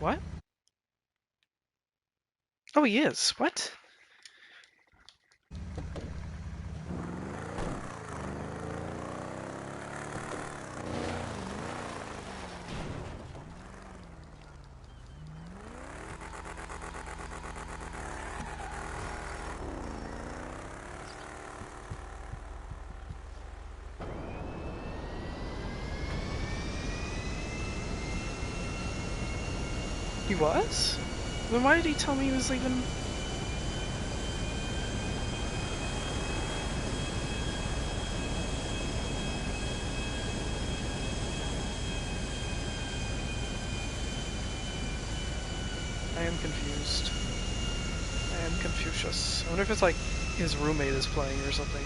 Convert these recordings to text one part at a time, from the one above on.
What? Oh, he is. What? He was? Then why did he tell me he was leaving? I am confused. I am Confucius. I wonder if it's like his roommate is playing or something.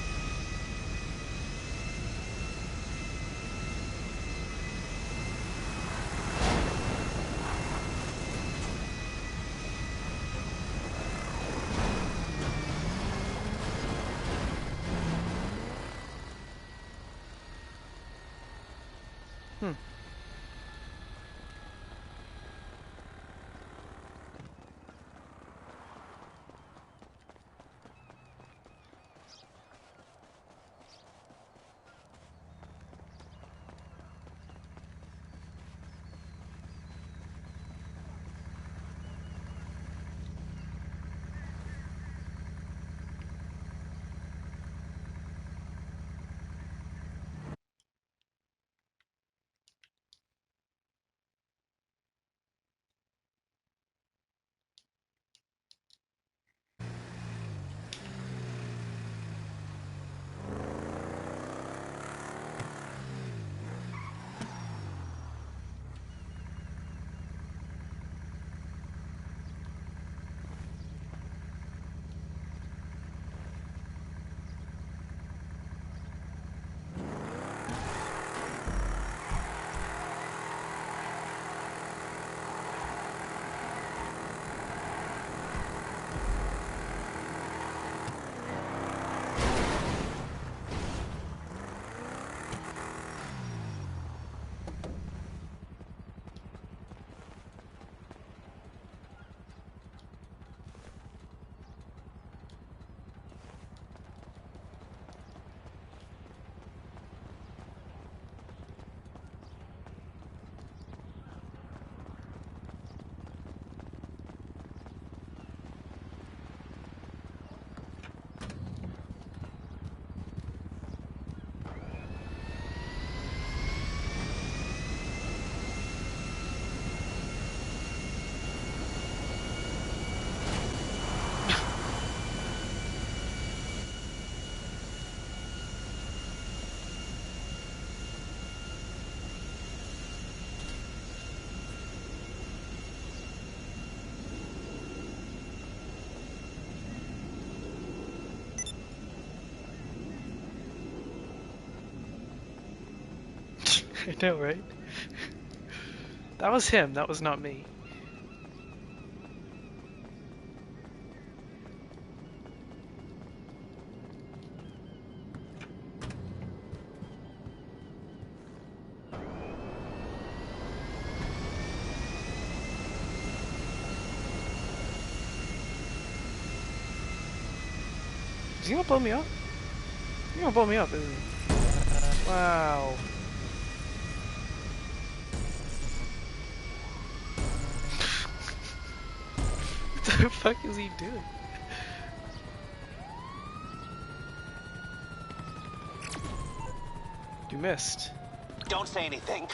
Hmm. I know, right? That was him, that was not me. Is he gonna blow me up? He's gonna blow me up, isn't he? Wow. What the fuck is he doing? You missed. Don't say anything.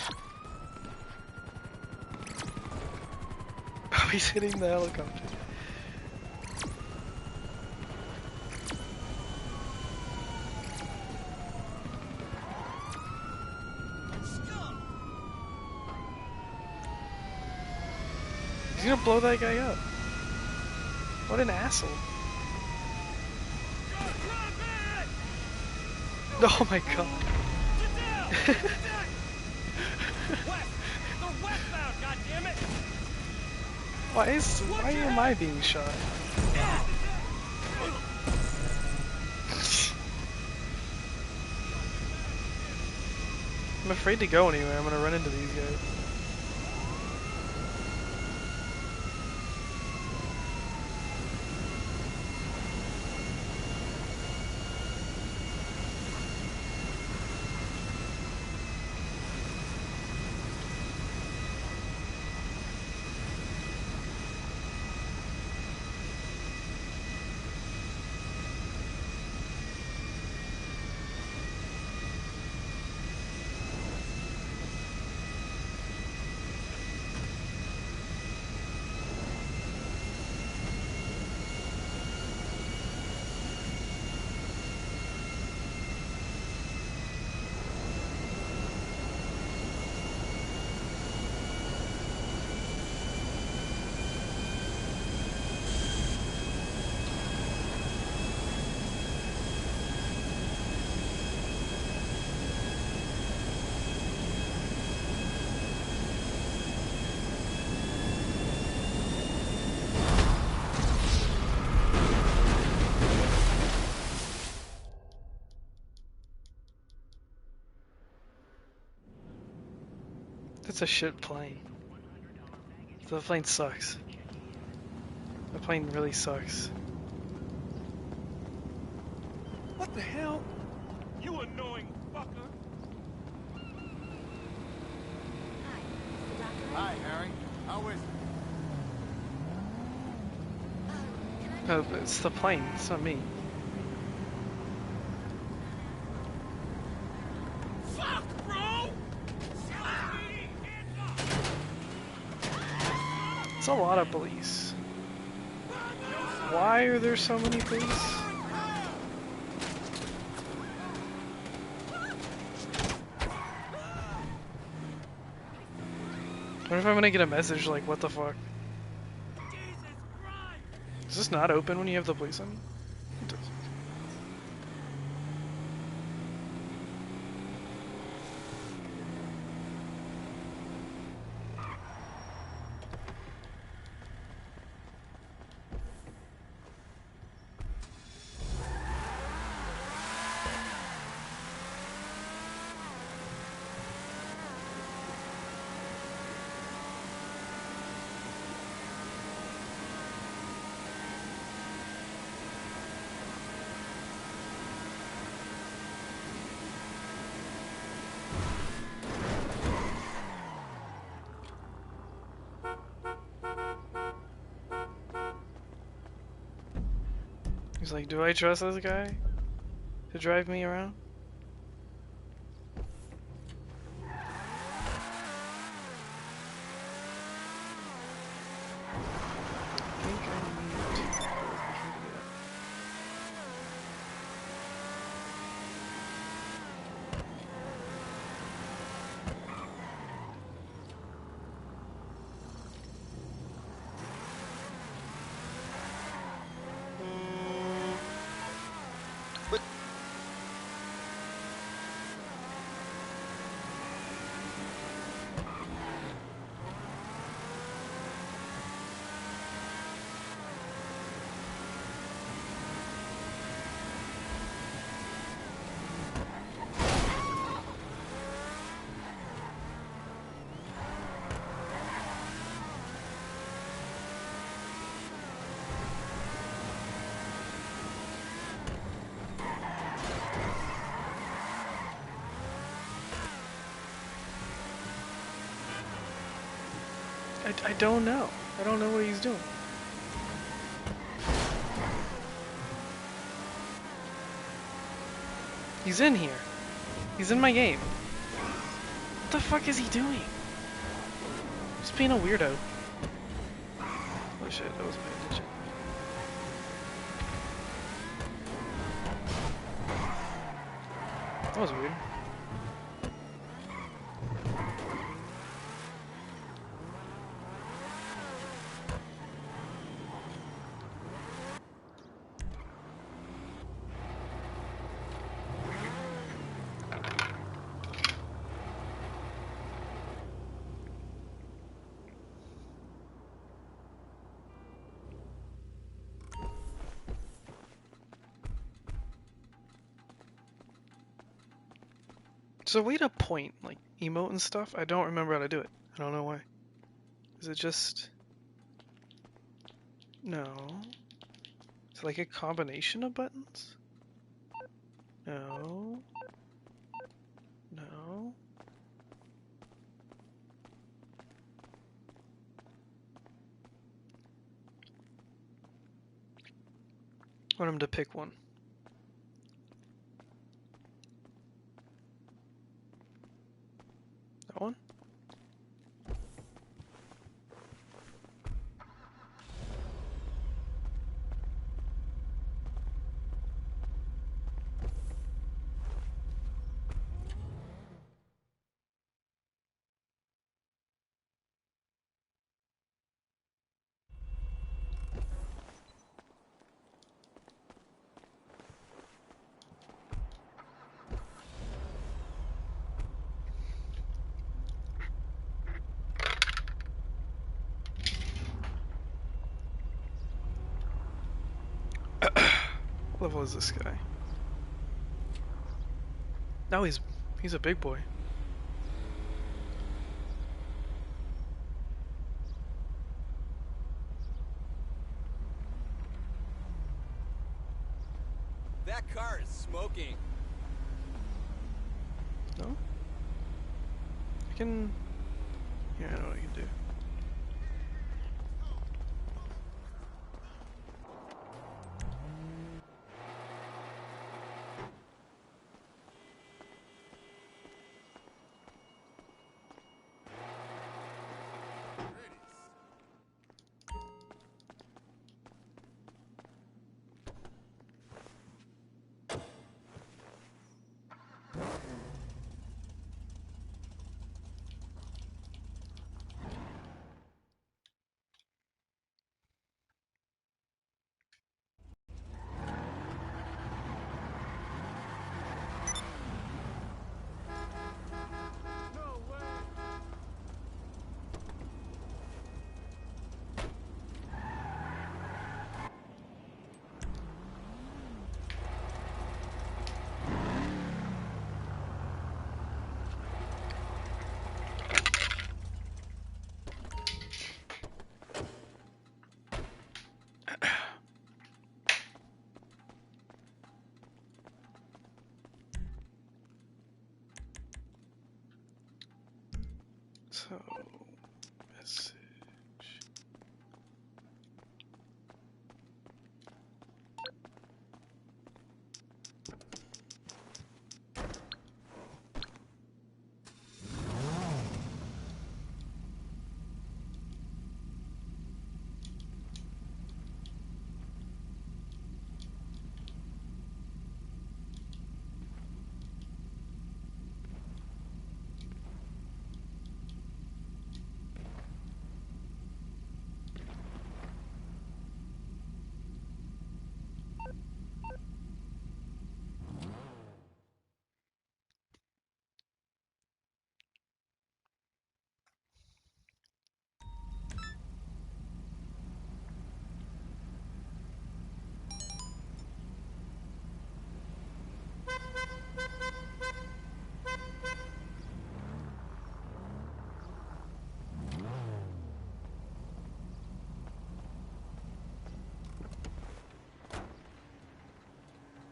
Oh, he's hitting the helicopter. He's gonna blow that guy up. What an asshole. Oh my god. Why am I being shot? I'm afraid to go anywhere. I'm gonna run into these guys. That's a shit plane. The plane sucks. The plane really sucks. What the hell? You annoying fucker! Hi, Harry. How is it? No, it's the plane. It's not me. Fuck, bro! It's a lot of police. Why are there so many police? What if I'm gonna get a message like, what the fuck? Does this not open when you have the police on? It does. He's like, do I trust this guy to drive me around? I think I need to go here. But I don't know. I don't know what he's doing. He's in here. He's in my game. What the fuck is he doing? He's being a weirdo. Oh shit, that wasn't paying attention. That was weird. There's a way to point, like, emote and stuff. I don't remember how to do it. I don't know why. Is it just... No. It's like a combination of buttons? No. No. I want him to pick one. That one? What level is this guy? No, he's a big boy. That car is smoking. No? I can... Yeah, I know what I can do. So, message.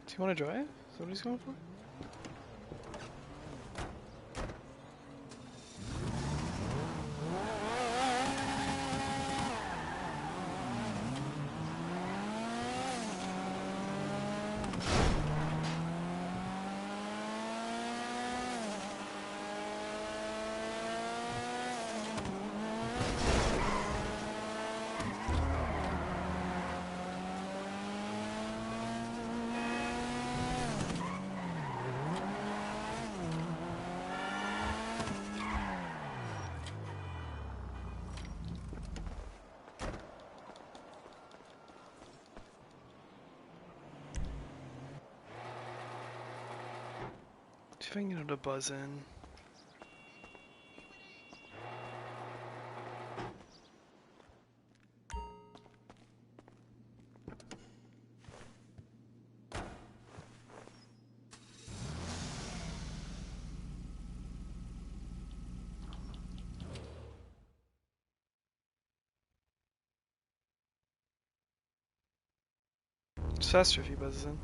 Do you want to drive? Is that what he's going for? See if I can get him to buzz in. It's faster if he buzzes in.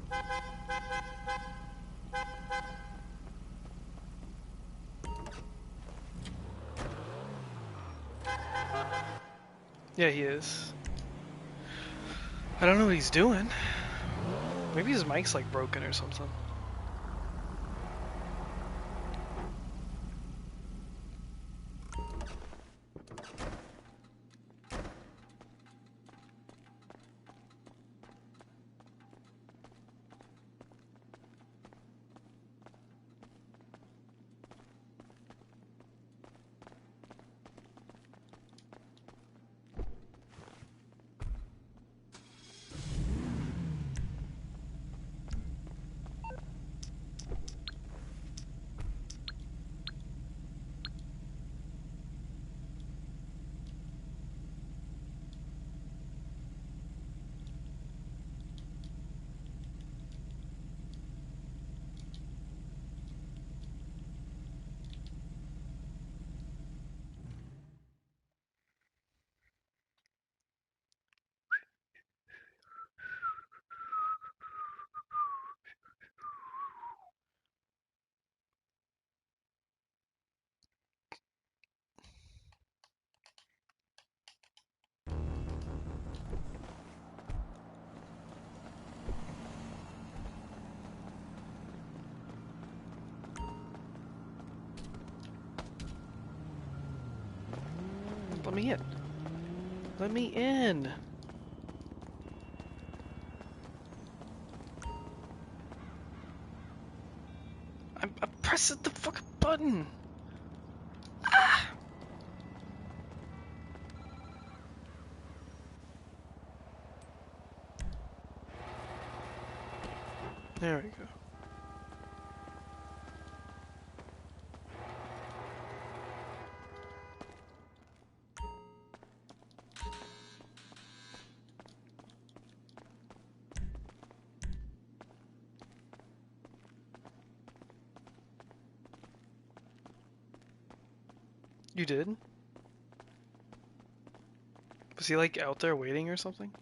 Yeah, he is. I don't know what he's doing. Maybe his mic's like broken or something. Let me in. Let me in. I'm pressing the fucking button. Ah! There we go. You did? Was he like out there waiting or something?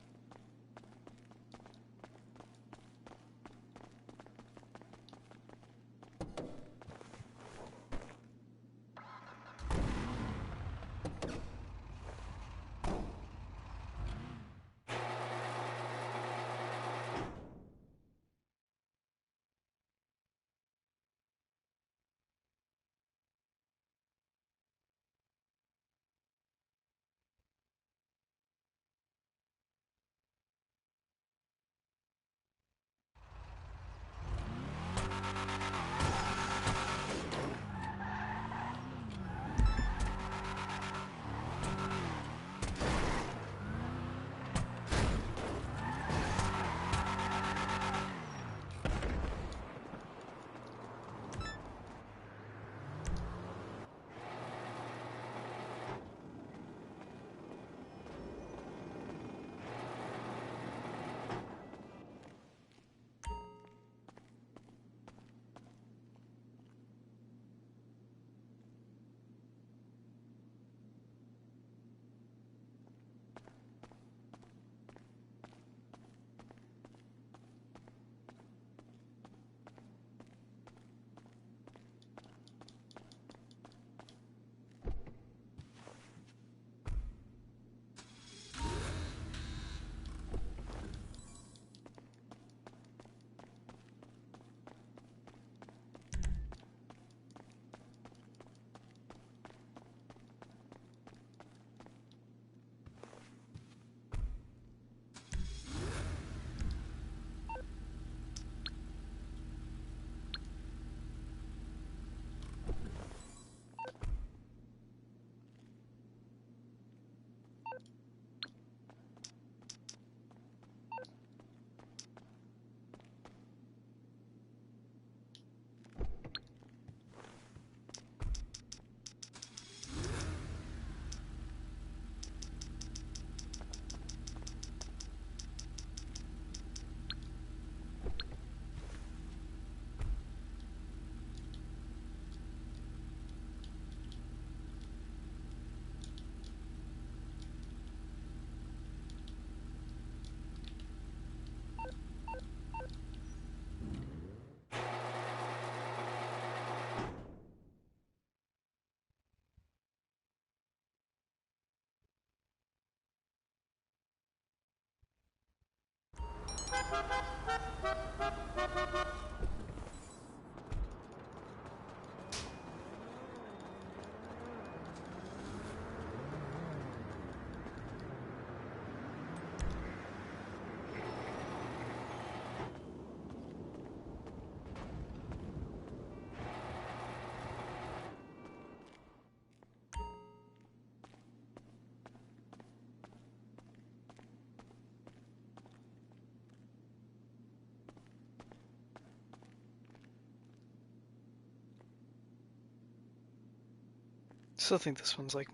Still think this one's like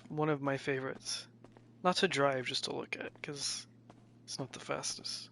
one of my favorites. Not to drive, just to look at, because it's not the fastest.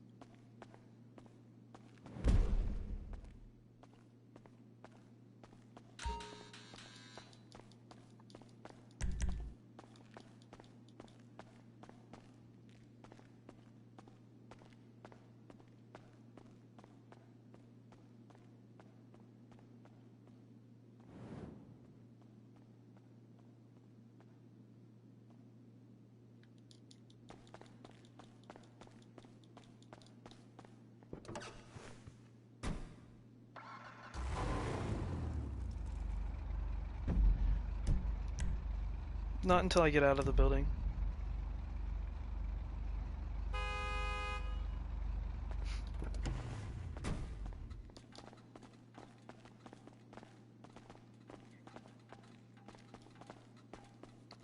Not until I get out of the building.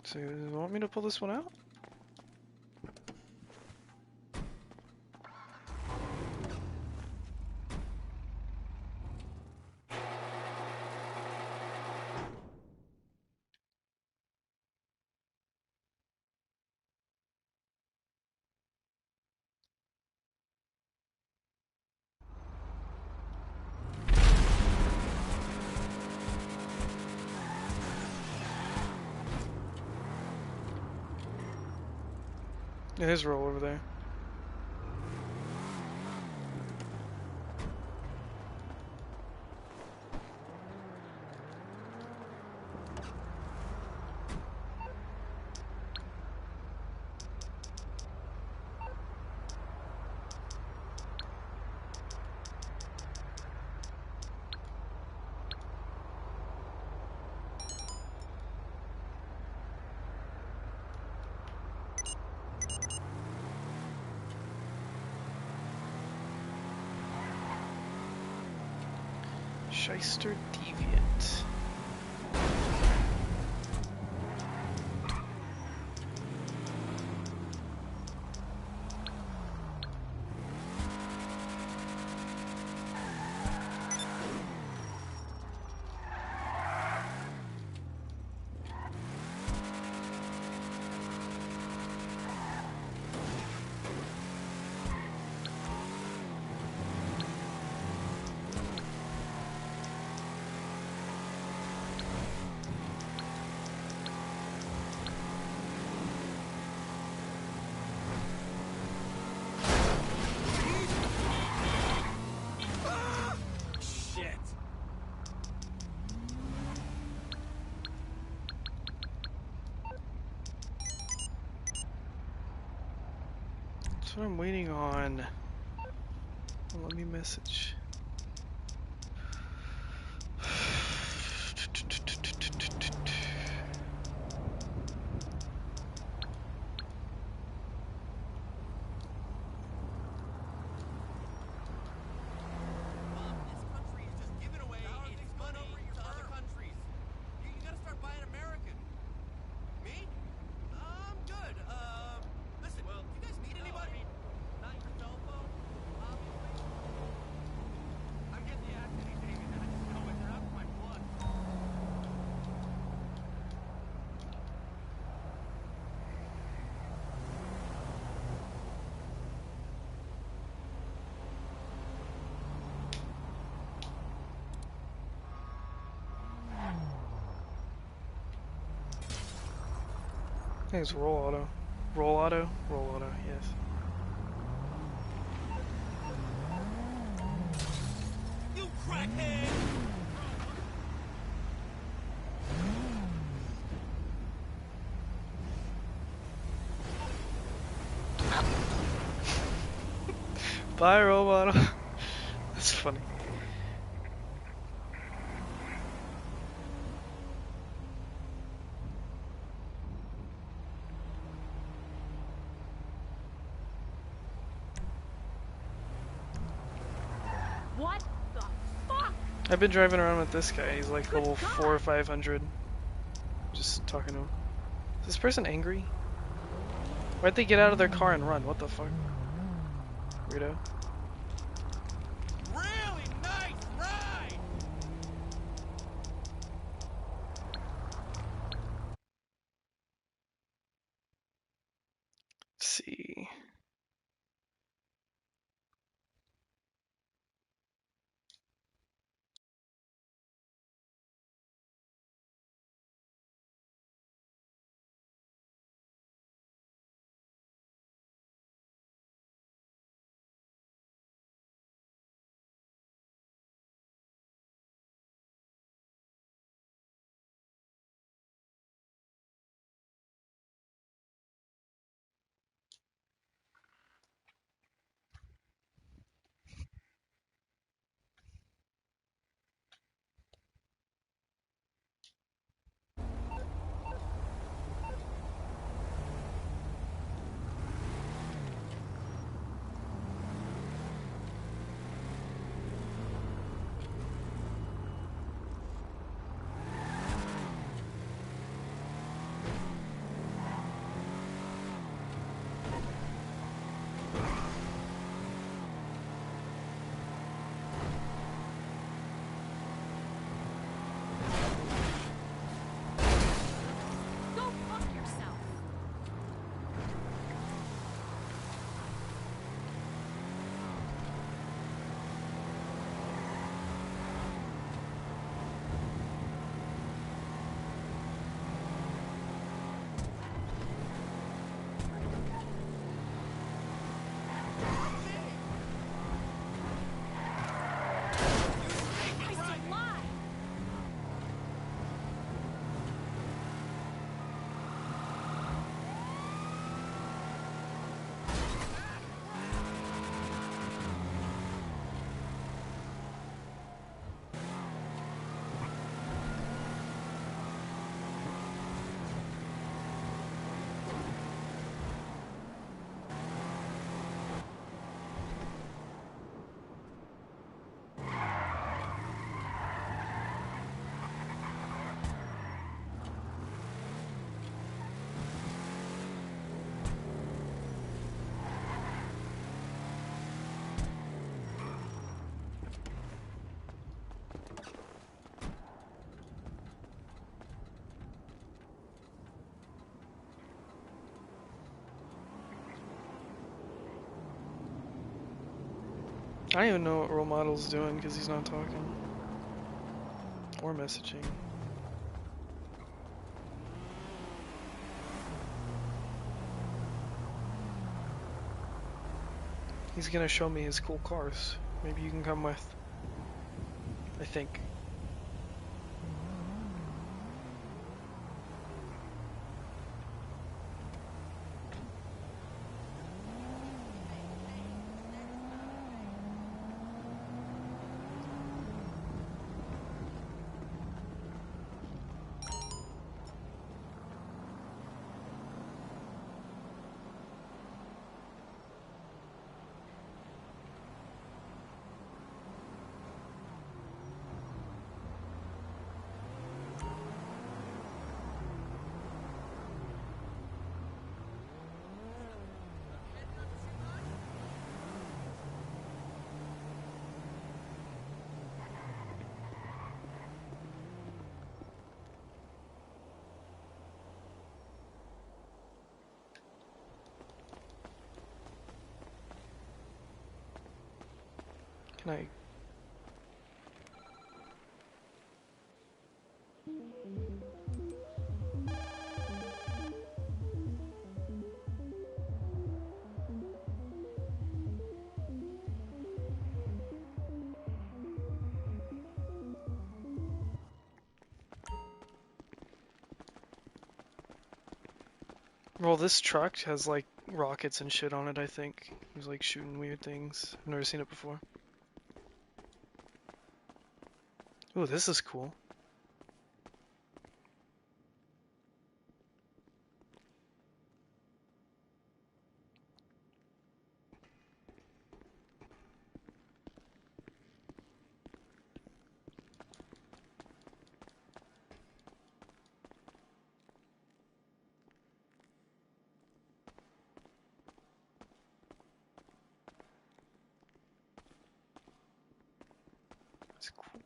So, you want me to pull this one out? Yeah, there's roll over there. Shyster Deviant. Shit. That's what I'm waiting on. Let me message. This country is just giving away its money to other countries. You gotta start buying American. Me? I'm good. Listen, do you guys need anybody? Not your cell phone, obviously. I'm getting the acid these days, and I just know it. They're out of my blood. I think it's roll auto. Roll auto? Roll auto, yes. You crackhead! Bye, roll auto. That's funny. What the fuck? I've been driving around with this guy. He's like level 4 or 500. Just talking to him. Is this person angry? Why'd they get out of their car and run? What the fuck? Weirdo. Really nice ride! Let's see. I don't even know what role model's doing because he's not talking or messaging. He's gonna show me his cool cars. Maybe you can come with. I think. Can I? Well, this truck has like rockets and shit on it, I think. He's like shooting weird things. I've never seen it before. Ooh, this is cool. It's cool.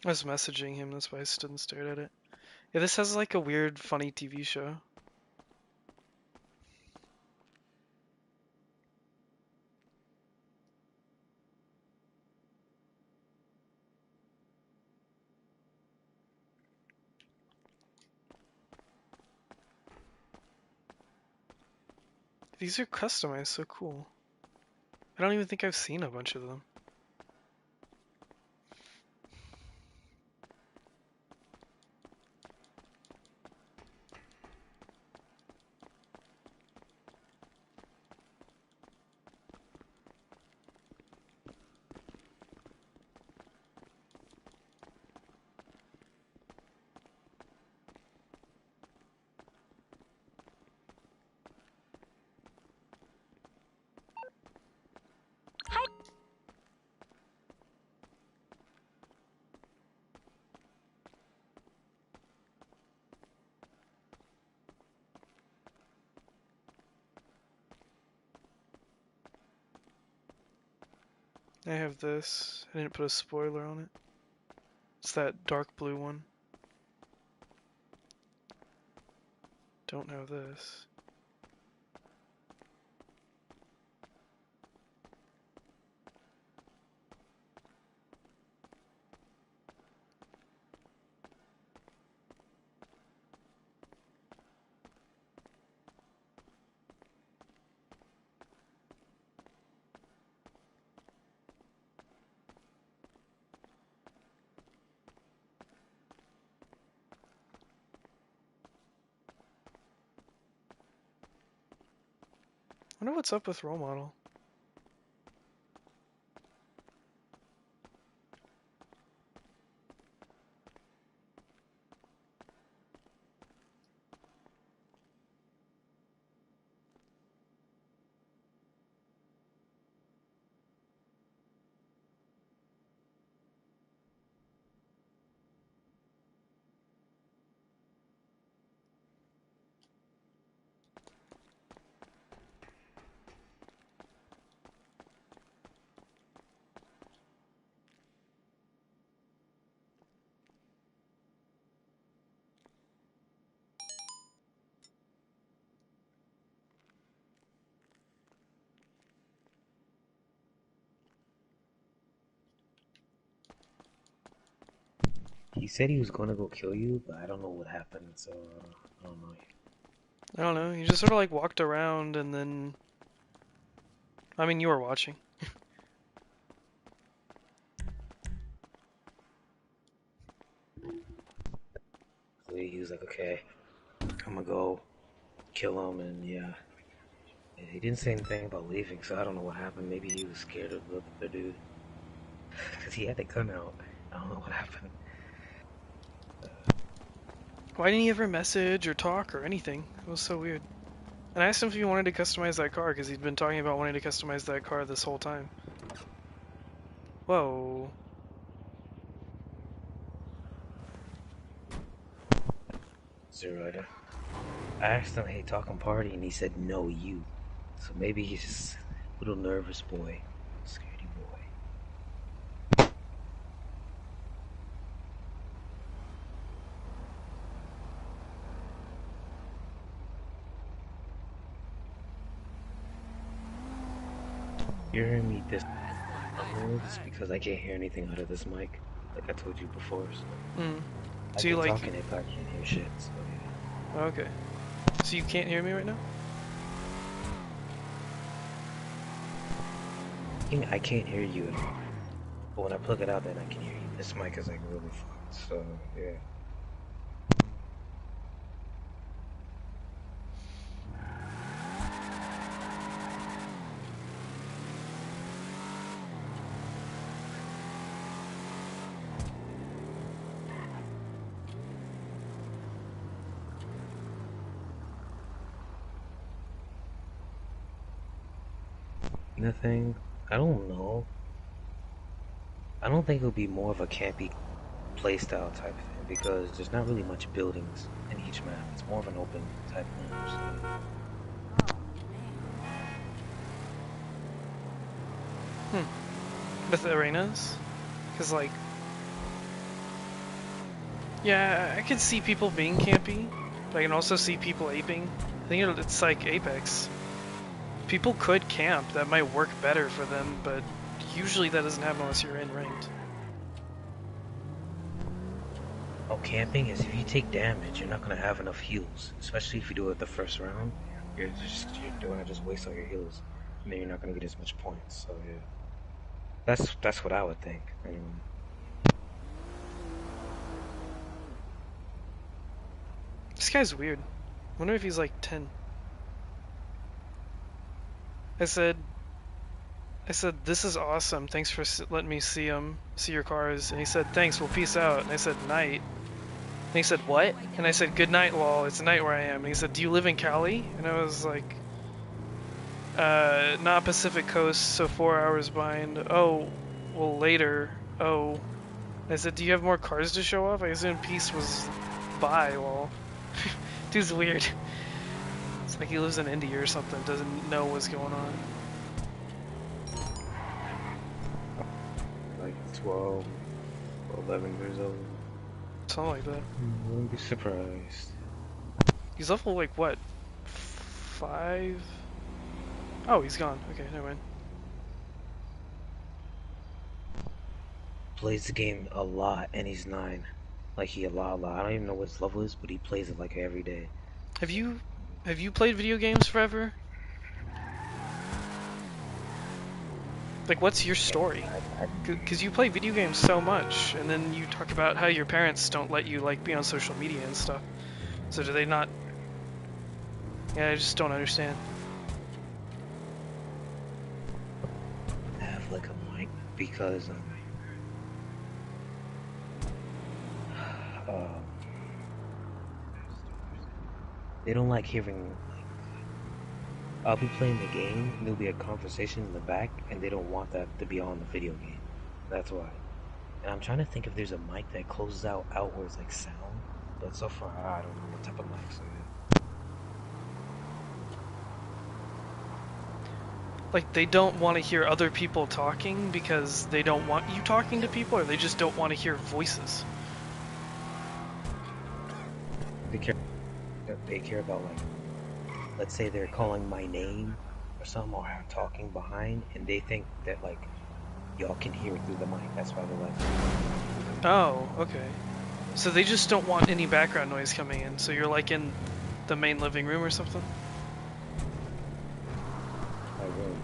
I was messaging him, that's why I stood and stared at it. Yeah, this has like a weird, funny TV show. These are customized, so cool. I don't even think I've seen a bunch of them. I have this. I didn't put a spoiler on it. It's that dark blue one. Don't have this. I wonder what's up with role model. He said he was gonna go kill you, but I don't know what happened, so I don't know. I don't know. He just sort of like walked around and then. I mean, you were watching. So he was like, okay, I'm gonna go kill him, and yeah. He didn't say anything about leaving, so I don't know what happened. Maybe he was scared of the other dude. Because he had the gun out. I don't know what happened. Why didn't he ever message or talk or anything? It was so weird. And I asked him if he wanted to customize that car because he'd been talking about wanting to customize that car this whole time. Whoa. C-otter. I asked him, hey, talking party, and he said, no, you. So maybe he's just a little nervous boy. Scaredy boy. You're hearing me this is because I can't hear anything out of this mic, like I told you before. So So I've you been like? talking if I can't hear shit. So yeah. Okay. So you can't hear me right now? I can't hear you at all. But when I plug it out, then I can hear you. This mic is like really fucked. So yeah. Nothing. I don't know. I don't think it'll be more of a campy playstyle type thing because there's not really much buildings in each map. It's more of an open type map. So. With the arenas? Because, like... Yeah, I can see people being campy, but I can also see people aping. I think it's like Apex. People could camp, that might work better for them, but usually that doesn't happen unless you're in ranked. Oh, camping is if you take damage, you're not gonna have enough heals. Especially if you do it the first round, you're gonna just waste all your heals, and then you're not gonna get as much points. So yeah, that's what I would think. This guy's weird. I wonder if he's like 10. I said, this is awesome. Thanks for letting me see your cars. And he said, thanks, well, peace out. And I said, night. And he said, what? And I said, good night, lol. It's night where I am. And he said, do you live in Cali? And I was like, not Pacific Coast, so 4 hours behind. Oh, well, later. Oh. And I said, do you have more cars to show off? I assume peace was bye, lol. Dude's weird. It's like he lives in India or something, doesn't know what's going on. 12 or 11 years old. Something like that. I wouldn't be surprised. He's level like what? 5? Oh, he's gone. Okay, never mind. Plays the game a lot, and he's 9. Like he a lot. I don't even know what his level is, but he plays it like every day. Have you played video games forever? Like, what's your story? Because you play video games so much, and then you talk about how your parents don't let you like be on social media and stuff. So do they not? Yeah, I just don't understand. I have like a mic because they don't like hearing. I'll be playing the game, and there'll be a conversation in the back, and they don't want that to be on the video game. That's why. And I'm trying to think if there's a mic that closes out outwards like sound, but so far I don't know what type of mic. So yeah. Like, they don't want to hear other people talking because they don't want you talking to people, or they just don't want to hear voices. They care about like, let's say they're calling my name or something, or I'm talking behind, and they think that like y'all can hear it through the mic. That's why they're like. Oh, okay. So they just don't want any background noise coming in. So you're like in the main living room or something? My room.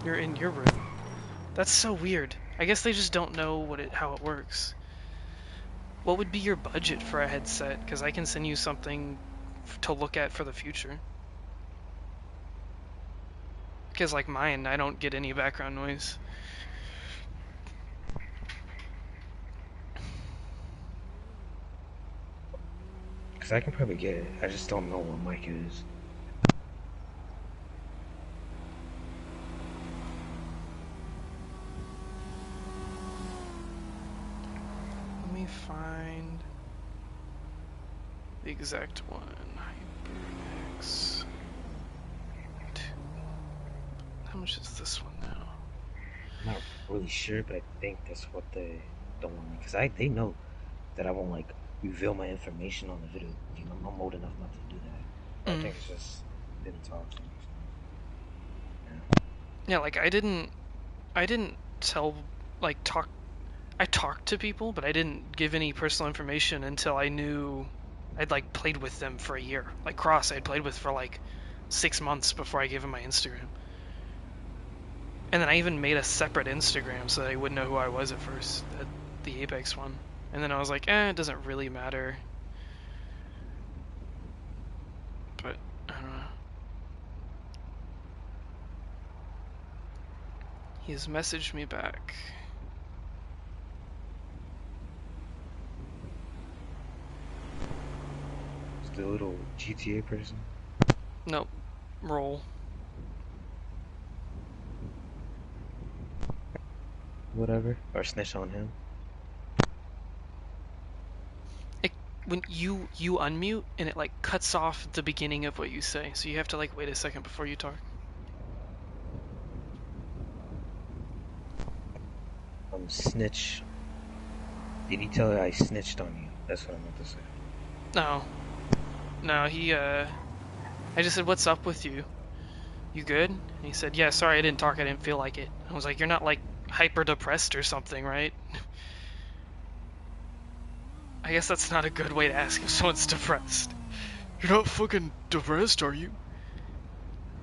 You're in your room. That's so weird. I guess they just don't know how it works. What would be your budget for a headset? Because I can send you something to look at for the future. Because like mine, I don't get any background noise. Cause I can probably get it. I just don't know what mic it is. Let me find the exact one. HyperX. How much is this one now? I'm not really sure, but I think that's what they don't want me. Cause they know that I won't like reveal my information on the video. You know, I'm old enough not to do that. But I think it's just didn't talk to me. Yeah, like I didn't tell like talk. I talked to people, but I didn't give any personal information until I knew I'd like played with them for a year. Like Cross, I'd played with for like 6 months before I gave him my Instagram. And then I even made a separate Instagram so that he wouldn't know who I was at first, the Apex one. And then I was like, it doesn't really matter. But I don't know. He has messaged me back. It's the little GTA person. Nope. Roll. Whatever. Or snitch on him. When you unmute and it like cuts off the beginning of what you say, so you have to like wait a second before you talk. Snitch. Did he tell you I snitched on you? That's what I meant to say. No, I just said, what's up with you? You good? And he said, yeah, sorry I didn't talk, I didn't feel like it. I was like, you're not like hyper depressed or something, right? I guess that's not a good way to ask if someone's depressed. You're not fucking depressed, are you?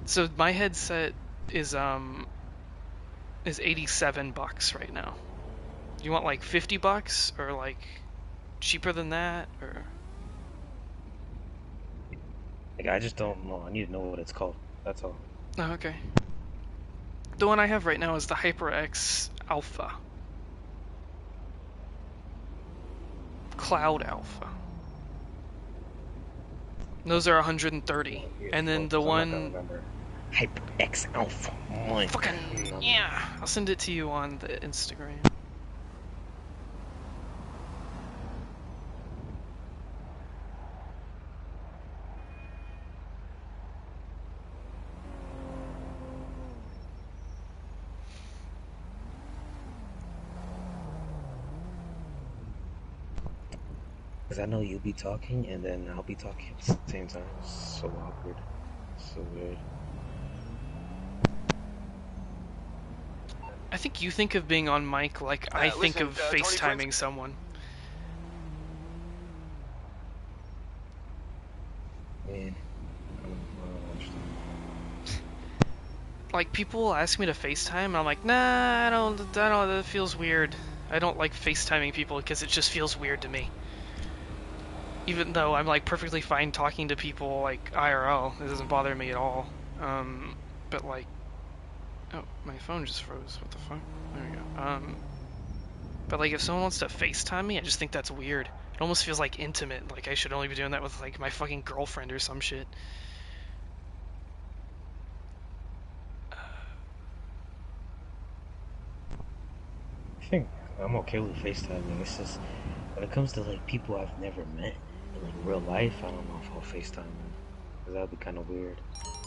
So my headset is $87 right now. You want like $50 or like cheaper than that, or? Like, I just don't know. I need to know what it's called. That's all. Oh, okay. The one I have right now is the HyperX Alpha. Cloud Alpha. Those are 130. And then the one... HyperX Alpha 1. Fucking... Yeah! I'll send it to you on the Instagram. Because I know you'll be talking, and then I'll be talking at the same time. It's so awkward. So weird. I think you think of being on mic like I think listen, of Tony FaceTiming someone. Man, I don't understand. Like, people will ask me to FaceTime, and I'm like, nah, I don't, that feels weird. I don't like FaceTiming people because it just feels weird to me. Even though I'm, like, perfectly fine talking to people, like, IRL. It doesn't bother me at all. But, like... Oh, my phone just froze. What the fuck? There we go. But, like, if someone wants to FaceTime me, I just think that's weird. It almost feels, like, intimate. Like, I should only be doing that with, like, my fucking girlfriend or some shit. I think I'm okay with FaceTiming. It's just when it comes to like people I've never met in like real life, I don't know if I'll FaceTime them because that'd be kind of weird.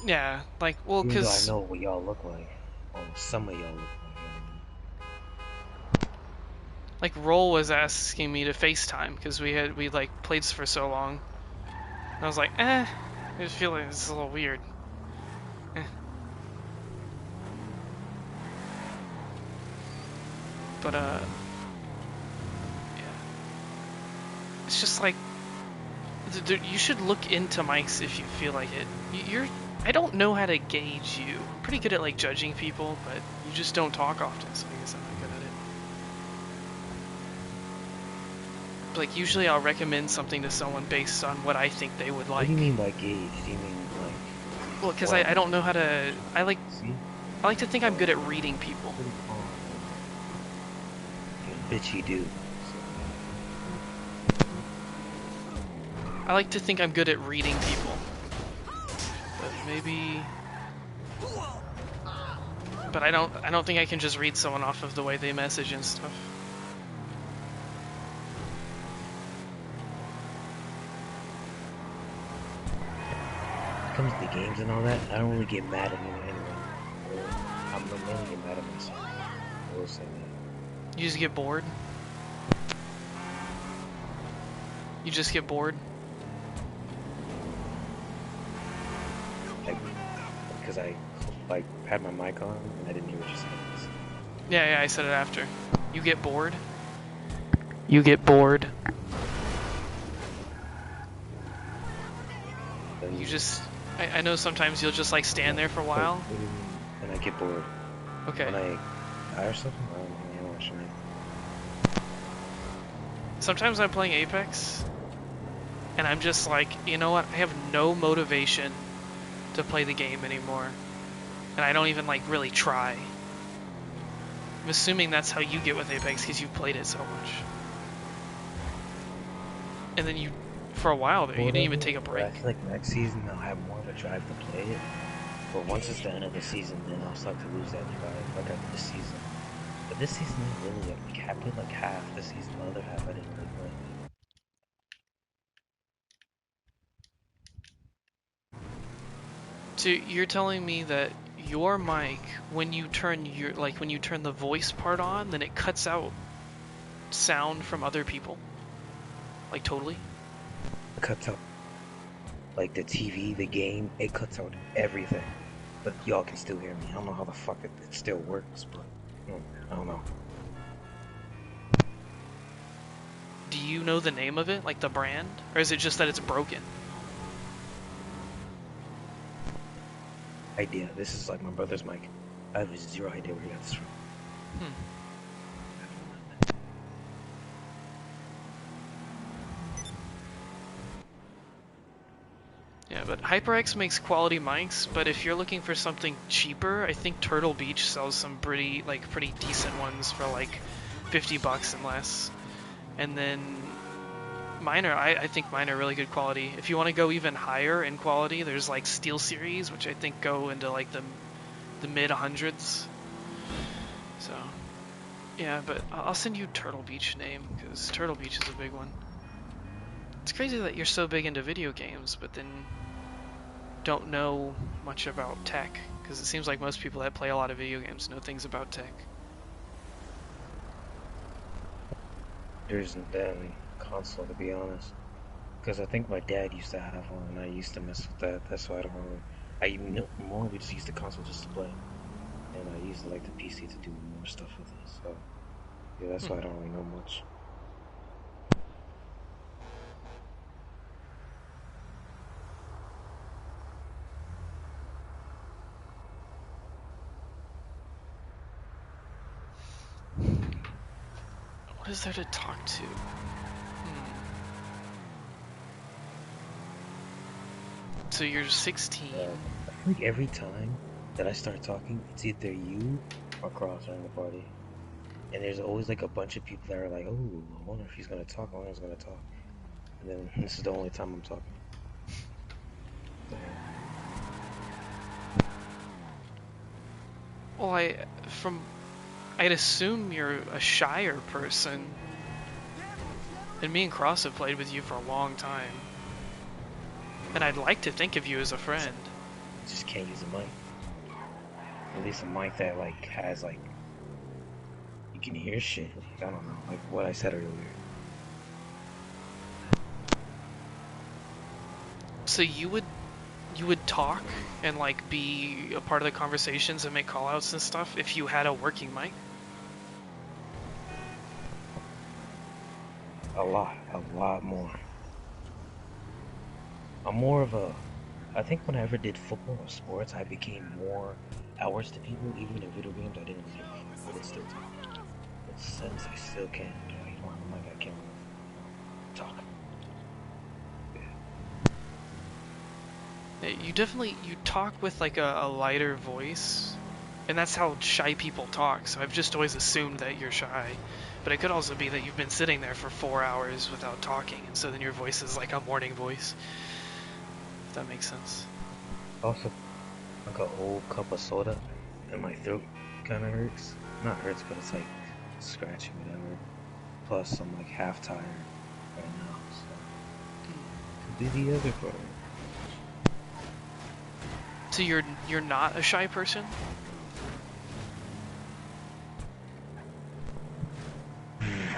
Yeah, like, well, Even though I because... know what y'all look like, or some of y'all look like. Like, Roll was asking me to FaceTime because we like played for so long. And I was like, I just feel like it's a little weird. Eh. But yeah, it's just like you should look into mics if you feel like it. I don't know how to gauge you. I'm pretty good at like judging people, but you just don't talk often, so I guess I'm not good at it. Like, usually I'll recommend something to someone based on what I think they would like. What do you mean by gauge? Do you mean like? Well, because I don't know how to... I like to think I'm good at reading people. Bitch, you do. I like to think I'm good at reading people. But maybe... But I don't think I can just read someone off of the way they message and stuff. When it comes to games and all that, I don't really get mad at anyone. I'm mainly get mad at myself. I will say that. You just get bored? You just get bored? Like, because I like had my mic on and I didn't hear what you said. Yeah, I said it after. You get bored? You get bored? You just... I know sometimes you'll just like stand there for a while. And I get bored. Okay. When I die or something, I don't know what you mean. Sometimes I'm playing Apex, and I'm just like, you know what? I have no motivation to play the game anymore, and I don't even like really try. I'm assuming that's how you get with Apex because you've played it so much. And then you, for a while there, you didn't even take a break. I feel like next season I'll have more of a drive to play it. But once it's the end of the season, then I'll start to lose that drive, like after this season. But this season, really, like, I played like half the season, the other half I didn't really play. So you're telling me that your mic, when you turn when you turn the voice part on, then it cuts out sound from other people? Like, totally? It cuts out, like, the TV, the game, it cuts out everything. But y'all can still hear me. I don't know how the fuck it still works, but I don't know. Do you know the name of it, like the brand? Or is it just that it's broken? Idea. This is like my brother's mic. I have zero idea where he got this from. Yeah, but HyperX makes quality mics, but if you're looking for something cheaper, I think Turtle Beach sells some pretty decent ones for like $50 and less. And then I think mine are really good quality. If you want to go even higher in quality, there's like Steel Series, which I think go into like the mid hundreds. So yeah, but I'll send you Turtle Beach name, because Turtle Beach is a big one. It's crazy that you're so big into video games, but then don't know much about tech, because it seems like most people that play a lot of video games know things about tech. There's console, to be honest. Because I think my dad used to have one, and I used to mess with that. That's why I don't really. Normally just use the console just to play, and I used to like the PC to do more stuff with it. So yeah, that's why I don't really know much. What is there to talk to? So you're 16. I feel like every time that I start talking, it's either you or Cross are in the party. And there's always like a bunch of people that are like, oh, I wonder if he's gonna talk, I wonder if he's gonna talk. And then this is the only time I'm talking. Well, I'd assume you're a shyer person. And me and Cross have played with you for a long time. And I'd like to think of you as a friend. Just can't use a mic. At least a mic that like has like you can hear shit. I don't know, like what I said earlier. So you would talk and like be a part of the conversations and make callouts and stuff if you had a working mic? A lot more. I'm more of a. I think when I ever did football or sports, I became more hours to people. Even in video games, I didn't really give a fuck. I would still talk. But since I still can't, you don't have a mic, I can't really talk. You talk with like a lighter voice, and that's how shy people talk, so I've just always assumed that you're shy. But it could also be that you've been sitting there for 4 hours without talking, and so then your voice is like a morning voice. If that makes sense. Also, like a whole cup of soda, and my throat kind of hurts. Not hurts, but it's like scratchy, whatever. Plus, I'm like half tired right now, so could be the other part. So you're not a shy person?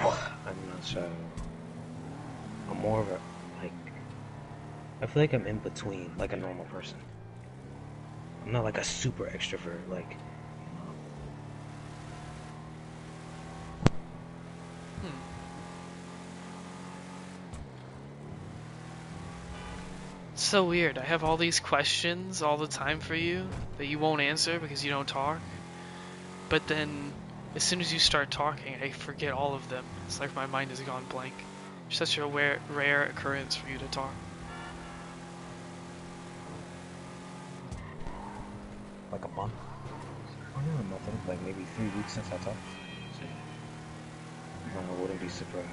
I'm not shy at all. I'm more of a, like, I feel like I'm in between, like a normal person. I'm not like a super extrovert, like, So weird. I have all these questions all the time for you that you won't answer because you don't talk. But then, as soon as you start talking, I forget all of them. It's like my mind has gone blank. It's such a rare occurrence for you to talk. like a month. I don't know, nothing. Like maybe 3 weeks since I talked. So, I wouldn't be surprised.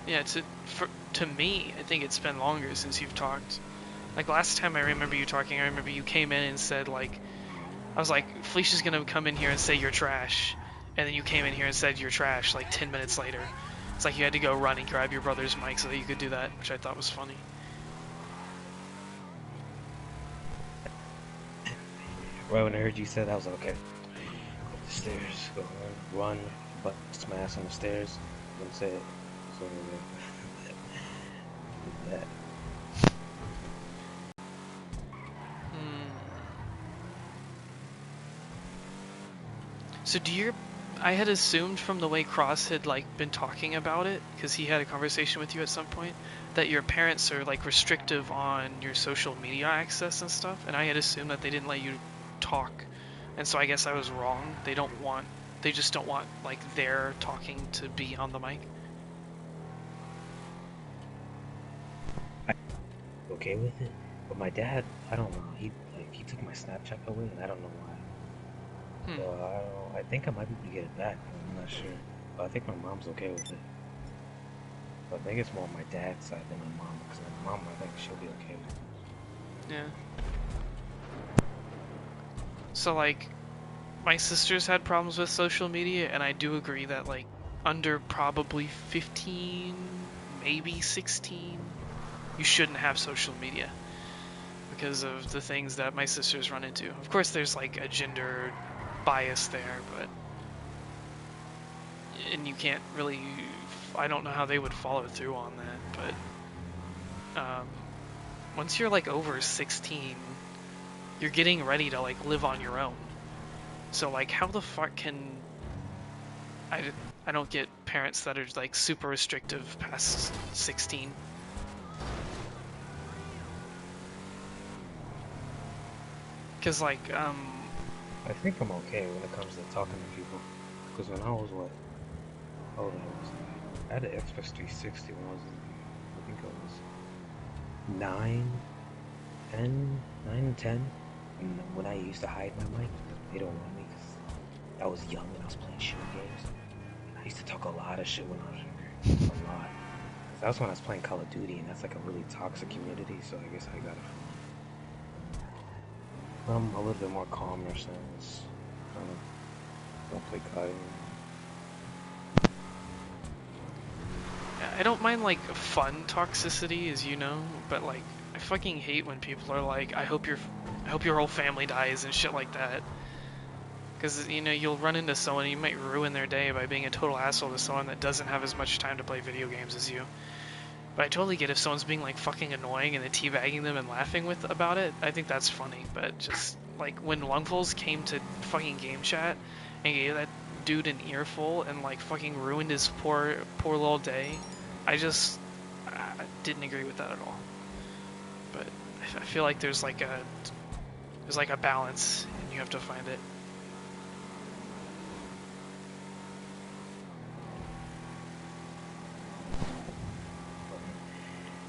Yeah, to me, I think it's been longer since you've talked. Like last time I remember you talking, I remember you came in and said like, I was like, Felicia's gonna come in here and say you're trash. And then you came in here and said you're trash like 10 minutes later. It's like you had to go run and grab your brother's mic so that you could do that, which I thought was funny. Right when I heard you say that, I was like, okay, go up the stairs, go run, butt smash on the stairs, and say it. So, that. So I had assumed from the way Cross had like been talking about it, because he had a conversation with you at some point, that your parents are like restrictive on your social media access and stuff, and I had assumed that they didn't let you talk, and so I guess I was wrong. They just don't want like their talking to be on the mic. Okay with it, but my dad, I don't know. He took my Snapchat away, and I don't know why. So I think I might be able to get it back. I'm not sure, but I think my mom's okay with it. But I think it's more on my dad's side than my mom, because my mom, I think she'll be okay with it. Yeah. So like, my sister's had problems with social media, and I do agree that like under probably 15, maybe 16, you shouldn't have social media because of the things that my sisters run into. Of course, there's like a gender bias there, but and you can't really. I don't know how they would follow through on that, but once you're like over 16, you're getting ready to like live on your own. So like, how the fuck can I? I don't get parents that are like super restrictive past 16. Cause like I think I'm okay when it comes to talking to people. Because when I was what? How old was I? I had an Xbox 360 when I was, I think I was 9, 10, 9 and 10. And when I used to hide my mic, they don't want me because I was young and I was playing shooting games. I used to talk a lot of shit when I was younger. A lot. 'Cause that was when I was playing Call of Duty, and that's like a really toxic community, so I guess I got it from them. But I'm a little bit more calmer since I don't play COD anymore. I don't mind like fun toxicity, as you know, but like I fucking hate when people are like, I hope your whole family dies and shit like that. Because, you know, you'll run into someone and you might ruin their day by being a total asshole to someone that doesn't have as much time to play video games as you. But I totally get if someone's being like fucking annoying and then teabagging them and laughing with about it. I think that's funny. But just like when Lungfuls came to fucking game chat and gave that dude an earful and like fucking ruined his poor little day, I didn't agree with that at all. But I feel like there's like a balance and you have to find it.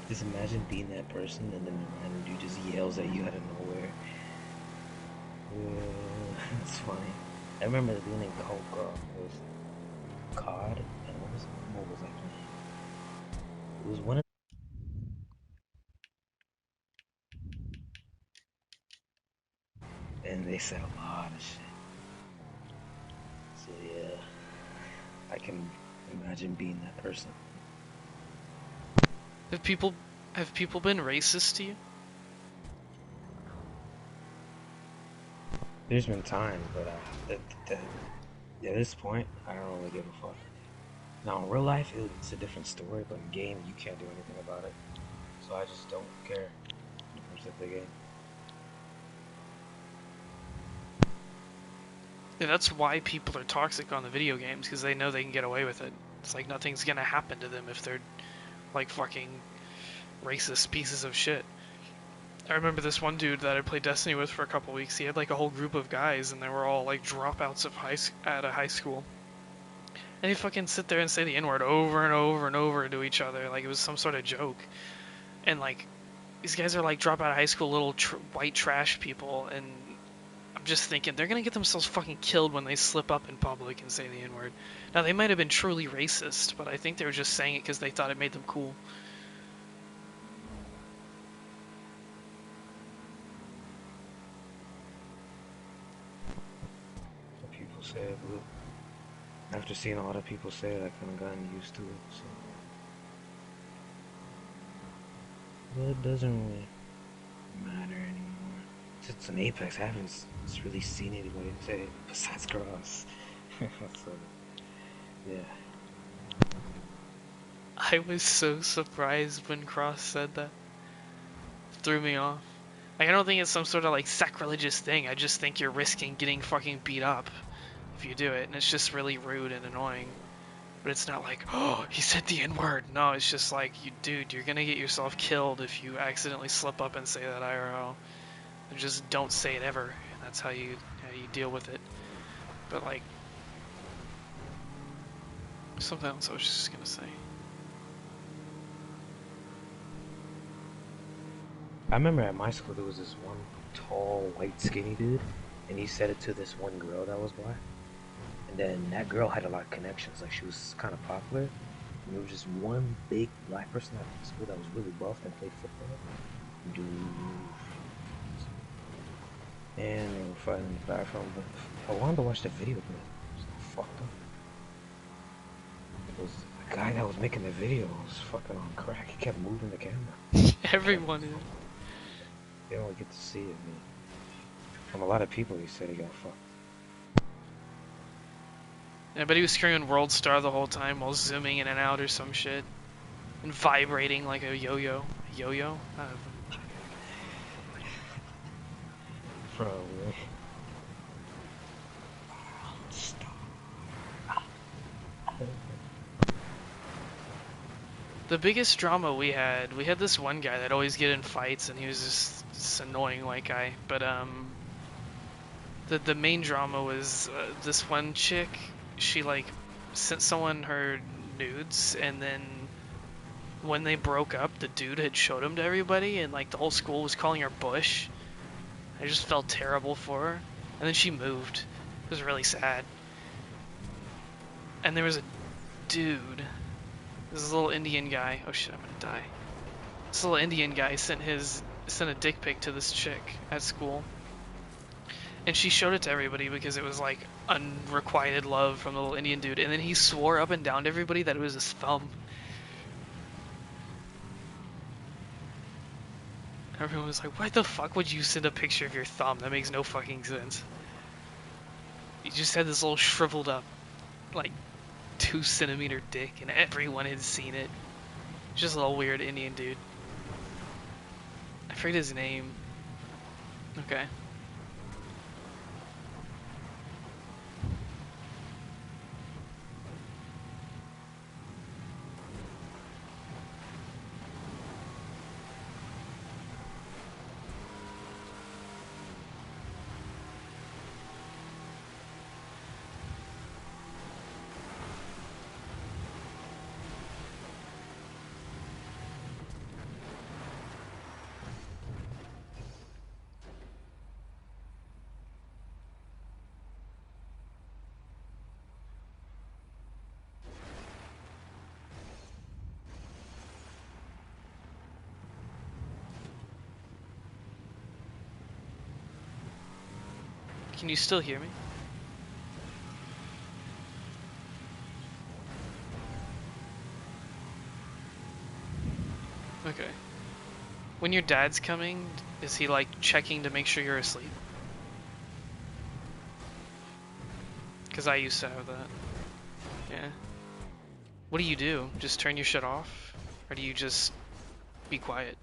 Just imagine being that person and then the random dude just yells at you out of nowhere. It's funny. I remember being in Coca, it was COD, and what was I playing? It was one of, and they said a lot of shit. So yeah, I can imagine being that person. Have people been racist to you? There's been times, but at this point, I don't really give a fuck. Now, in real life, it's a different story, but in game, you can't do anything about it. So I just don't care in terms of the game. Yeah, that's why people are toxic on the video games, because they know they can get away with it. It's like nothing's gonna happen to them if they're like fucking racist pieces of shit. I remember this one dude that I played Destiny with for a couple weeks. He had like a whole group of guys, and they were all like dropouts of at a high school. And he'd fucking sit there and say the N-word over and over and over to each other, like it was some sort of joke. And like, these guys are like drop out of high school little white trash people, and I'm just thinking they're gonna get themselves fucking killed when they slip up in public and say the N-word. Now they might have been truly racist, but I think they were just saying it because they thought it made them cool. What people say it, but after seeing a lot of people say it, I kind of gotten used to it. So, but it doesn't really matter anymore. It's an Apex. I haven't really seen anybody say it besides Cross. So, yeah. I was so surprised when Cross said that. Threw me off. Like, I don't think it's some sort of like sacrilegious thing. I just think you're risking getting fucking beat up if you do it, and it's just really rude and annoying. But it's not like, oh, he said the N-word. No, it's just like, dude, you're gonna get yourself killed if you accidentally slip up and say that IRL. Just don't say it ever. And that's how you deal with it. But like, something else I was just gonna say. I remember at my school there was this one tall, white, skinny dude, and he said it to this one girl that was black. And then that girl had a lot of connections, like she was kind of popular. And there was just one big black person at the school that was really buff and played football. Dude. And they were fighting in the bathroom, but I wanted to watch the video, but it was all fucked up. It was the guy that was making the video was fucking on crack. He kept moving the camera. Everyone is. They don't get to see it, man. From a lot of people, he said he got fucked. Yeah, but he was screaming World Star the whole time while zooming in and out or some shit. And vibrating like a yo-yo. A yo-yo? Probably. The biggest drama we had this one guy that always get in fights, and he was just this annoying white guy. But the main drama was this one chick. She like sent someone her nudes, and then when they broke up, the dude had showed them to everybody, and like the whole school was calling her Bush. I just felt terrible for her, and then she moved. It was really sad. And there was a dude. This little Indian guy. Oh shit, I'm gonna die. This little Indian guy sent a dick pic to this chick at school. And she showed it to everybody because it was like unrequited love from the little Indian dude. And then he swore up and down to everybody that it was his thumb. Everyone was like, why the fuck would you send a picture of your thumb? That makes no fucking sense. You just had this little shriveled up, like, 2 centimeter dick, and everyone had seen it. Just a little weird Indian dude. I forget his name. Okay. Can you still hear me? Okay. When your dad's coming, is he like checking to make sure you're asleep? Because I used to have that. Yeah. What do you do? Just turn your shit off? Or do you just be quiet?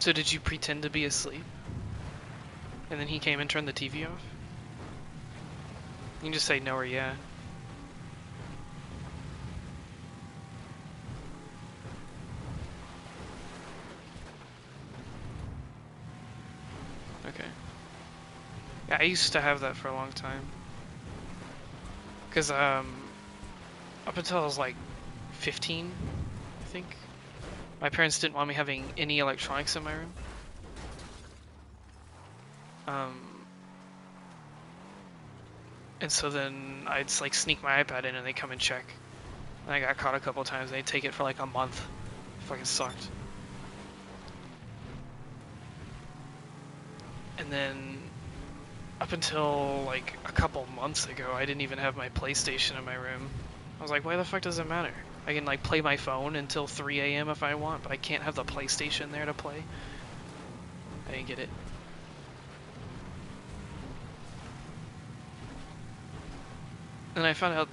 So did you pretend to be asleep? And then he came and turned the TV off? You can just say no or yeah. Okay. Yeah, I used to have that for a long time. Because, up until I was like 15, I think, my parents didn't want me having any electronics in my room. And so then I'd like sneak my iPad in and they'd come and check. And I got caught a couple times. They'd take it for like a month. It fucking sucked. And then up until like a couple months ago, I didn't even have my PlayStation in my room. I was like, why the fuck does it matter? I can like play my phone until 3 a.m. if I want, but I can't have the PlayStation there to play. I didn't get it. And I found out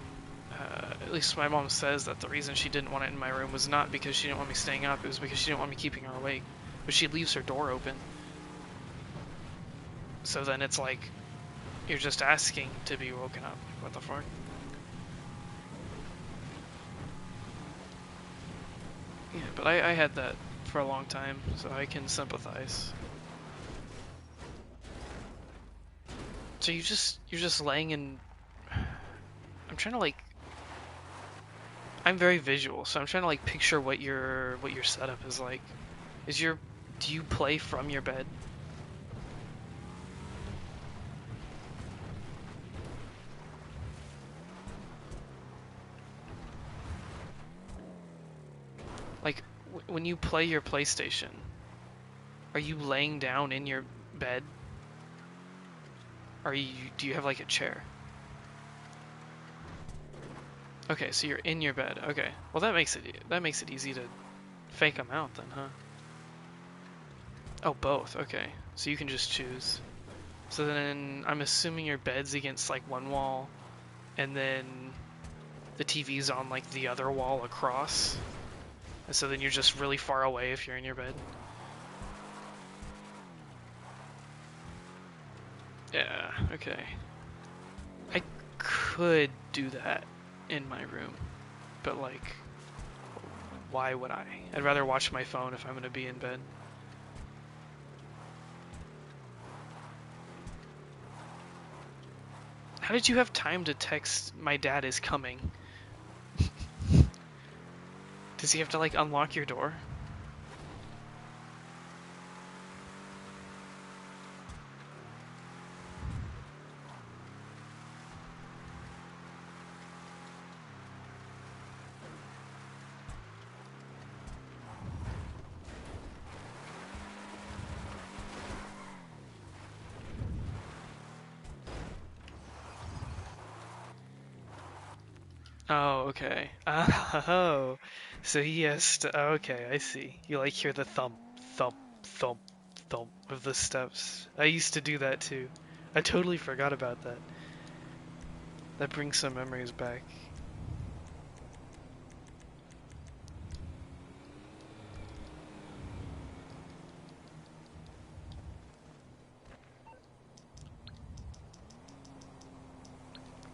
at least my mom says that the reason she didn't want it in my room was not because she didn't want me staying up, it was because she didn't want me keeping her awake. But she leaves her door open. So then it's like, you're just asking to be woken up. What the fuck? Yeah, but I had that for a long time, so I can sympathize. So you're just laying in. I'm trying to like. I'm very visual, so I'm trying to like picture what your setup is like. Do you play from your bed? Like when you play your PlayStation, are you laying down in your bed? Do you have like a chair? Okay, so you're in your bed. Okay. Well, that makes it easy to fake them out then, huh? Oh, both. Okay. So you can just choose. So then I'm assuming your bed's against like one wall and then the TV's on like the other wall across. And so then you're just really far away if you're in your bed. Yeah, okay. I could do that in my room, but like, why would I? I'd rather watch my phone if I'm gonna be in bed. How did you have time to text my dad is coming? Does he have to like unlock your door? Oh, okay. Oh, so he has to. Okay, I see. You like hear the thump, thump, thump, thump of the steps. I used to do that too. I totally forgot about that. That brings some memories back.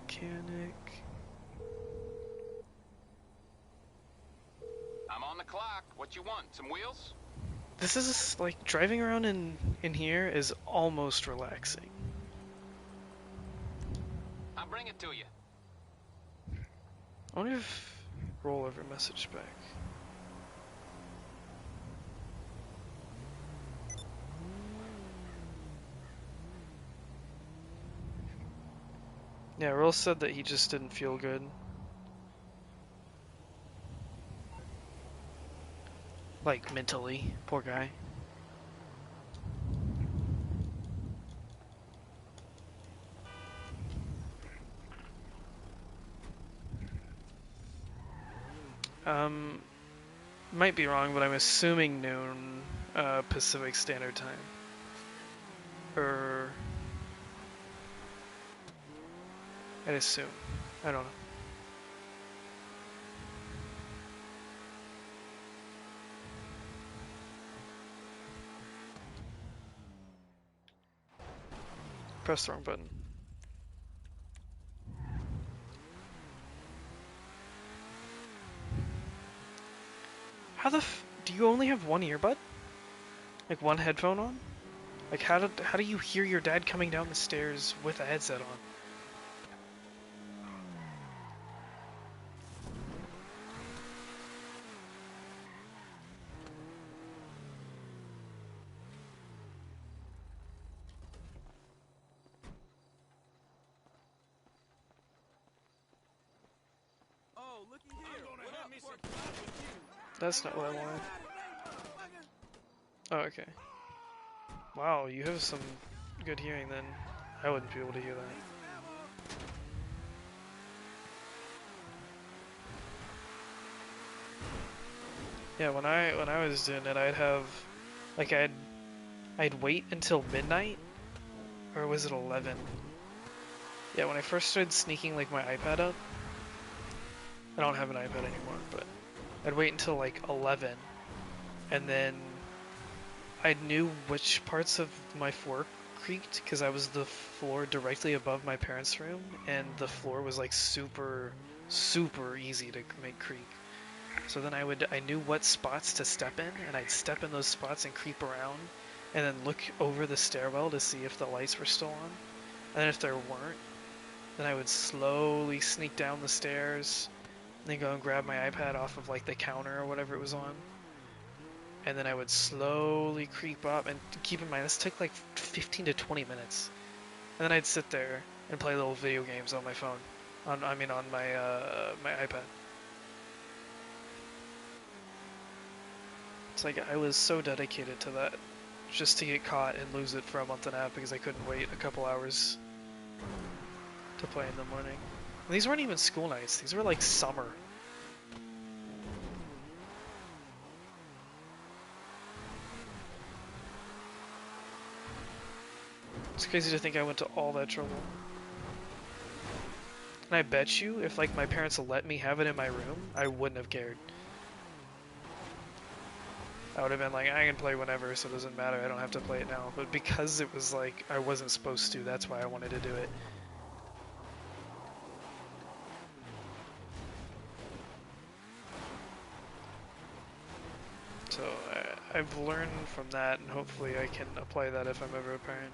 Mechanic. I'm on the clock. What you want? Some wheels? This is like driving around in here is almost relaxing. I'll bring it to you. I wonder if rollover message back. Yeah, Roll said that he just didn't feel good. Like mentally, poor guy. Might be wrong, but I'm assuming noon Pacific Standard Time. Or I'd assume. I don't know. Press the wrong button. How the do you only have one earbud? Like one headphone on? Like how do you hear your dad coming down the stairs with a headset on? Oh, looky here. What up, Mr. That's not what I wanted. Oh, okay. Wow, you have some good hearing then. I wouldn't be able to hear that. Yeah, when I was doing it, I'd have like I'd wait until midnight, or was it 11? Yeah, when I first started sneaking like my iPad up, I don't have an iPad anymore, but I'd wait until like 11, and then I knew which parts of my floor creaked because I was the floor directly above my parents' room, and the floor was like super, super easy to make creak. So then I knew what spots to step in, and I'd step in those spots and creep around, and then look over the stairwell to see if the lights were still on. And then if there weren't, then I would slowly sneak down the stairs, and then go and grab my iPad off of like the counter or whatever it was on. And then I would slowly creep up, and keep in mind this took like 15 to 20 minutes. And then I'd sit there and play little video games on my phone, on my iPad. It's like I was so dedicated to that, just to get caught and lose it for a month and a half because I couldn't wait a couple hours to play in the morning. And these weren't even school nights, these were like summer. It's crazy to think I went to all that trouble. And I bet you, if like my parents let me have it in my room, I wouldn't have cared. I would have been like, I can play whenever, so it doesn't matter, I don't have to play it now. But because it was like, I wasn't supposed to, that's why I wanted to do it. So I've learned from that, and hopefully I can apply that if I'm ever a parent.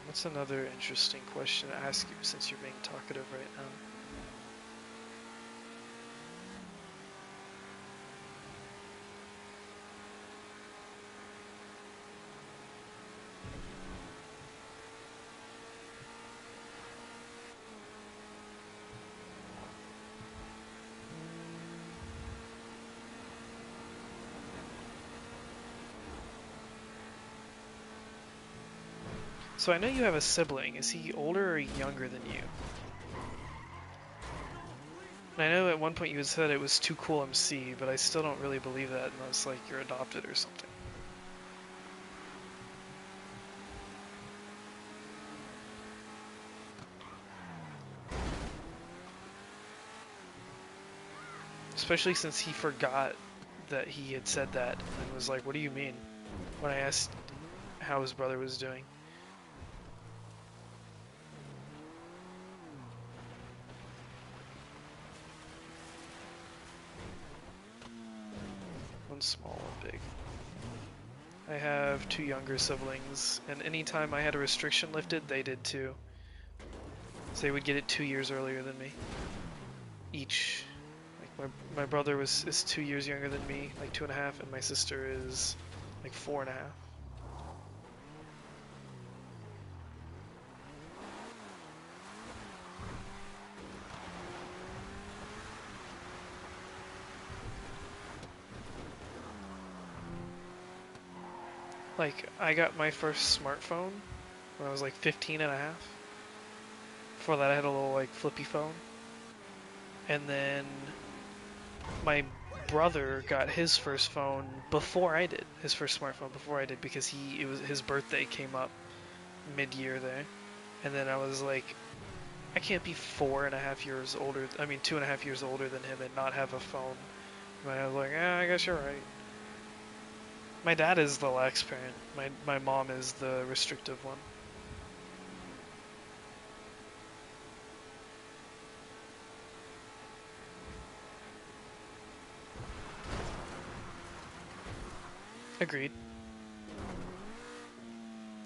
What's another interesting question to ask you since you're being talkative right now? So I know you have a sibling. Is he older or younger than you? And I know at one point you had said it was too cool MC, but I still don't really believe that unless like you're adopted or something. Especially since he forgot that he had said that and was like, what do you mean? When I asked how his brother was doing. One small, one big. I have two younger siblings, and anytime I had a restriction lifted, they did too. So they would get it 2 years earlier than me. Each. Like my brother is 2 years younger than me, like 2.5, and my sister is like 4.5. Like, I got my first smartphone when I was like 15.5. Before that I had a little like flippy phone. And then my brother got his first phone before I did, his first smartphone before I did, because his birthday came up mid-year there. And then I was like, I can't be 4.5 years older, I mean 2.5 years older than him and not have a phone. And I was like, I guess you're right. My dad is the lax parent. My mom is the restrictive one. Agreed.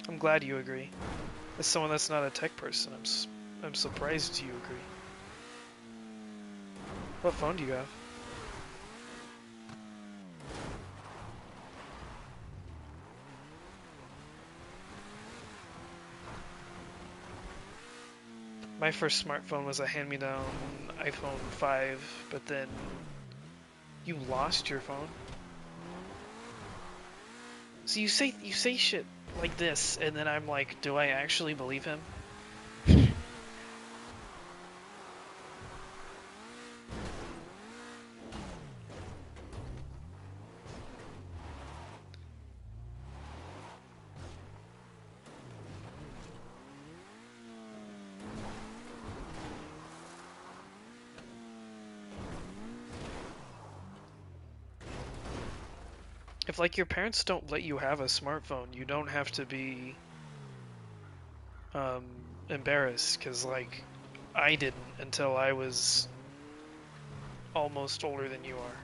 I'm glad you agree. As someone that's not a tech person, I'm surprised you agree. What phone do you have? My first smartphone was a hand-me-down iPhone 5, but then you lost your phone. So you say shit like this, and then I'm like, do I actually believe him? If like your parents don't let you have a smartphone, you don't have to be embarrassed, because like I didn't until I was almost older than you are.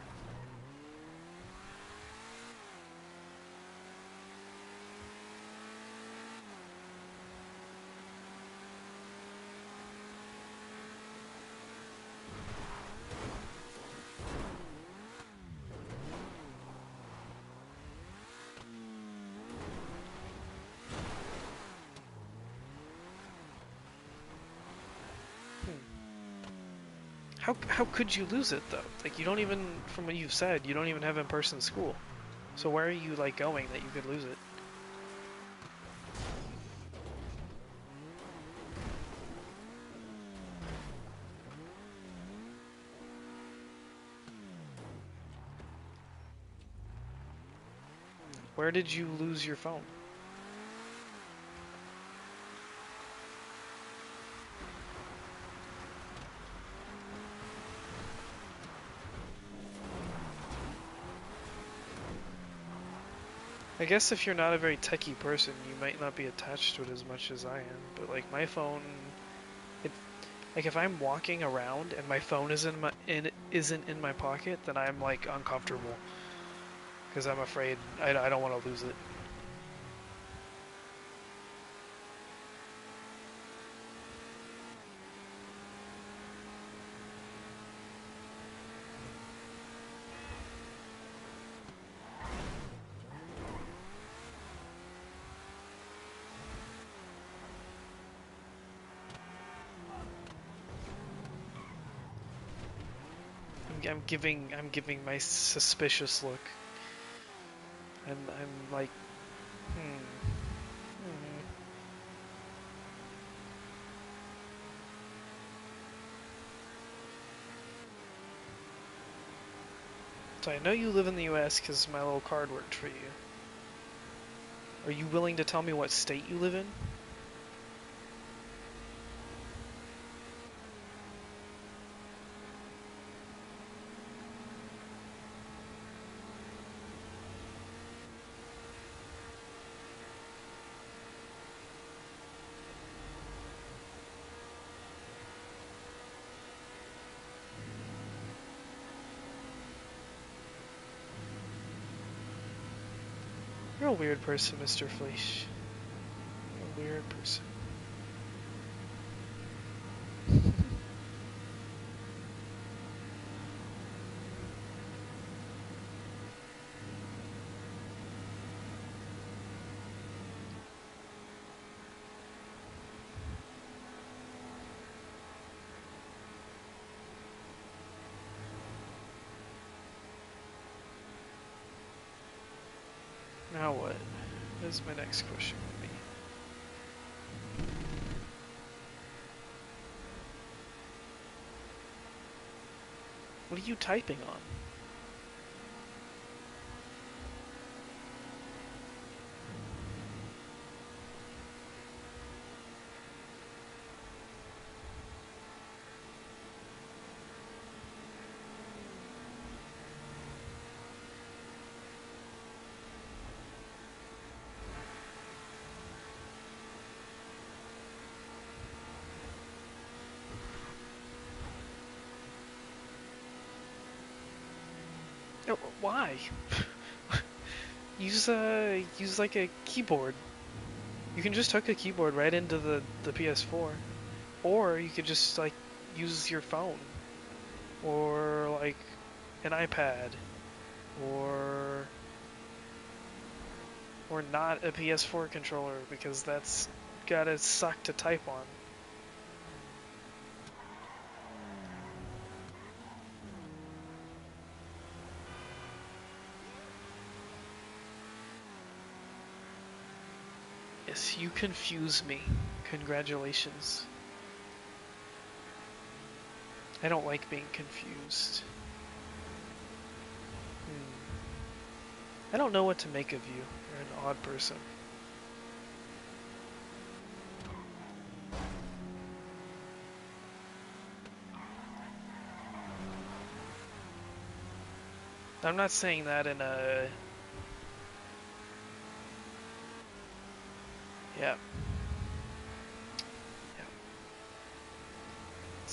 How could you lose it though? Like you don't even, from what you've said, you don't even have in-person school. So where are you like going that you could lose it? Where did you lose your phone? I guess if you're not a very techie person, you might not be attached to it as much as I am. But like my phone, it like if I'm walking around and my phone isn't in my pocket, then I'm like uncomfortable because I'm afraid I don't want to lose it. I'm giving my suspicious look, and I'm like, hmm. So I know you live in the U.S. because my little card worked for you. Are you willing to tell me what state you live in? You're a weird person, Mr. Fleisch. You're a weird person. Now what? What is my next question gonna be? What are you typing on? Oh, why? Use like a keyboard. You can just hook a keyboard right into the PS4, or you could just like use your phone, or like an iPad, or not a PS4 controller because that's gotta suck to type on. Yes, you confuse me. Congratulations. I don't like being confused. I don't know what to make of you. You're an odd person. I'm not saying that in a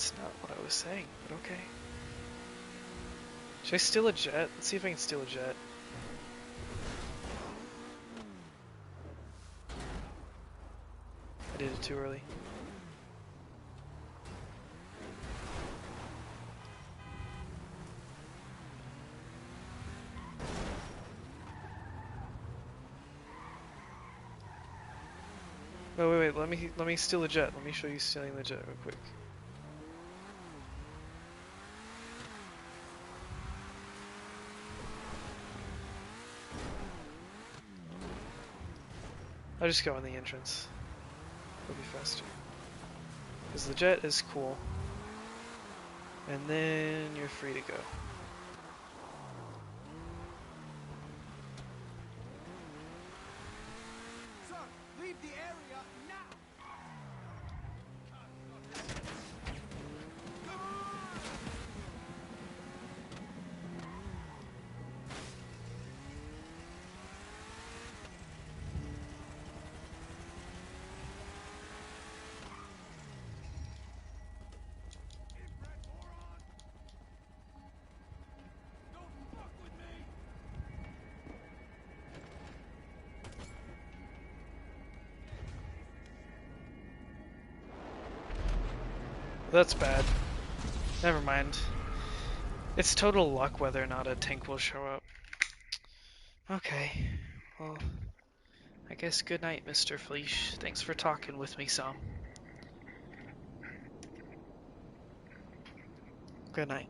That's not what I was saying, but okay. Should I steal a jet? Let's see if I can steal a jet. I did it too early. Oh wait, let me steal a jet. Let me show you stealing the jet real quick. I'll just go in the entrance. It'll be faster. Because the jet is cool. And then you're free to go. Sir, leave the area now! Inbred moron! Don't fuck with me! That's bad. Never mind. It's total luck whether or not a tank will show up. Okay. Well, I guess good night, Mr. Fleesh. Thanks for talking with me some. Good night.